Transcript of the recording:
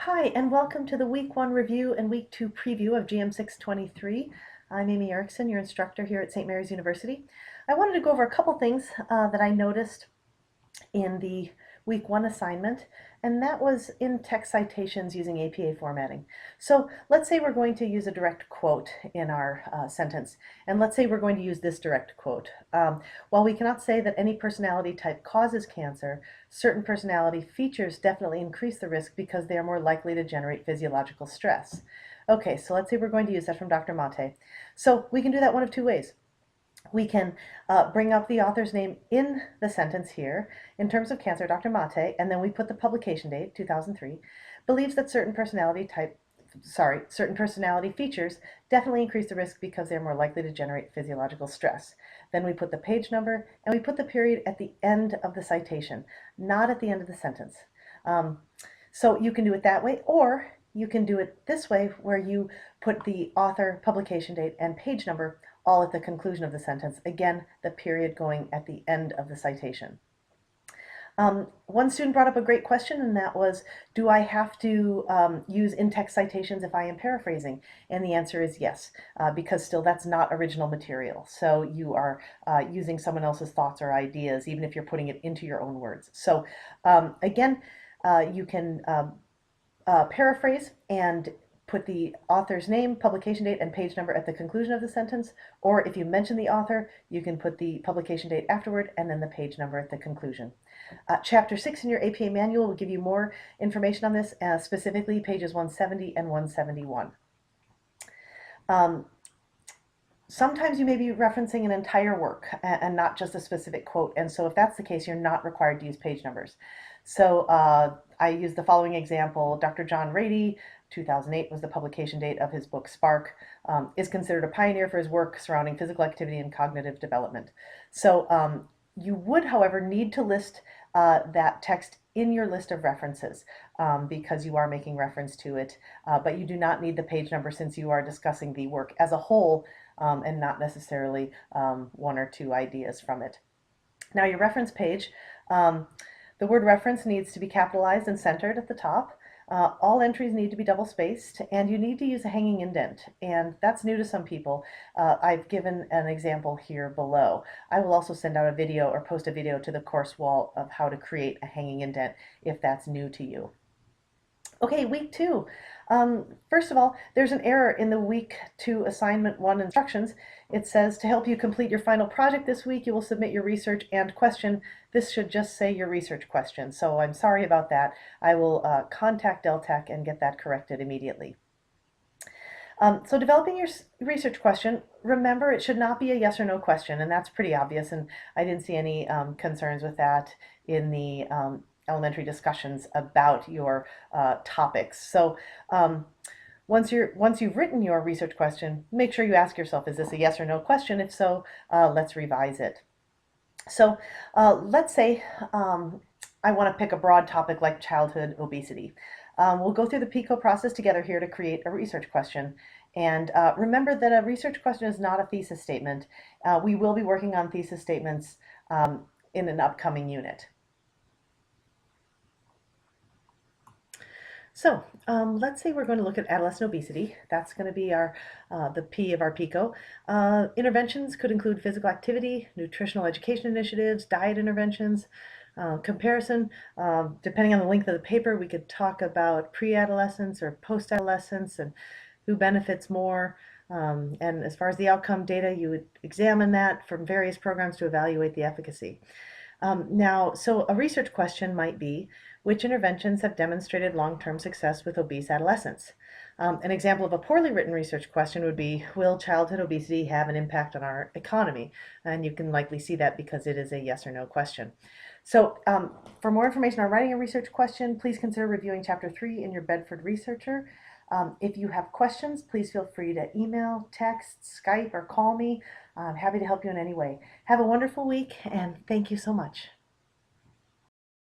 Hi, and welcome to the Week 1 review and Week 2 preview of GM623. I'm Amy Erickson, your instructor here at St. Mary's University. I wanted to go over a couple things that I noticed in the Week 1 assignment, and that was in text citations using APA formatting. So let's say we're going to use a direct quote in our sentence, and let's say we're going to use this direct quote. While we cannot say that any personality type causes cancer, certain personality features definitely increase the risk because they are more likely to generate physiological stress. Okay, so let's say we're going to use that from Dr. Mate. So we can do that one of two ways. We can bring up the author's name in the sentence here. In terms of cancer, Dr. Mate, and then we put the publication date, 2003, believes that certain personality features definitely increase the risk because they're more likely to generate physiological stress. Then we put the page number and we put the period at the end of the citation, not at the end of the sentence. So you can do it that way, or you can do it this way where you put the author, publication date, and page number all at the conclusion of the sentence. Again, the period going at the end of the citation. One student brought up a great question, and that was, do I have to use in-text citations if I am paraphrasing? And the answer is yes, because still that's not original material. So you are using someone else's thoughts or ideas, even if you're putting it into your own words. So again, you can paraphrase and put the author's name, publication date, and page number at the conclusion of the sentence, or if you mention the author, you can put the publication date afterward and then the page number at the conclusion. Chapter 6 in your APA manual will give you more information on this, specifically pages 170 and 171. Sometimes you may be referencing an entire work and not just a specific quote, and so if that's the case, you're not required to use page numbers. So I use the following example. Dr. John Rady, 2008 was the publication date of his book Spark, is considered a pioneer for his work surrounding physical activity and cognitive development. So you would, however, need to list that text in your list of references because you are making reference to it, but you do not need the page number since you are discussing the work as a whole and not necessarily one or two ideas from it. Now your reference page, the word reference needs to be capitalized and centered at the top. All entries need to be double spaced, and you need to use a hanging indent, and that's new to some people. I've given an example here below. I will also send out a video or post a video to the course wall of how to create a hanging indent if that's new to you. Okay, week 2. First of all, there's an error in the week 2 assignment 1 instructions. It says to help you complete your final project this week, you will submit your research and question. This should just say your research question. So I'm sorry about that. I will contact Deltec and get that corrected immediately. So developing your research question, remember it should not be a yes or no question, and that's pretty obvious, and I didn't see any concerns with that in the elementary discussions about your topics. So once you've written your research question, make sure you ask yourself, is this a yes or no question? If so, let's revise it. So let's say I want to pick a broad topic like childhood obesity. We'll go through the PICO process together here to create a research question. And remember that a research question is not a thesis statement. We will be working on thesis statements in an upcoming unit. So let's say we're going to look at adolescent obesity. That's going to be our the P of our PICO. Interventions could include physical activity, nutritional education initiatives, diet interventions, comparison. Depending on the length of the paper, we could talk about pre-adolescence or post-adolescence and who benefits more. And as far as the outcome data, you would examine that from various programs to evaluate the efficacy. So a research question might be, which interventions have demonstrated long-term success with obese adolescents? An example of a poorly written research question would be, will childhood obesity have an impact on our economy? And you can likely see that because it is a yes or no question. So for more information on writing a research question, please consider reviewing Chapter 3 in your Bedford Researcher. If you have questions, please feel free to email, text, Skype, or call me. I'm happy to help you in any way. Have a wonderful week, and thank you so much.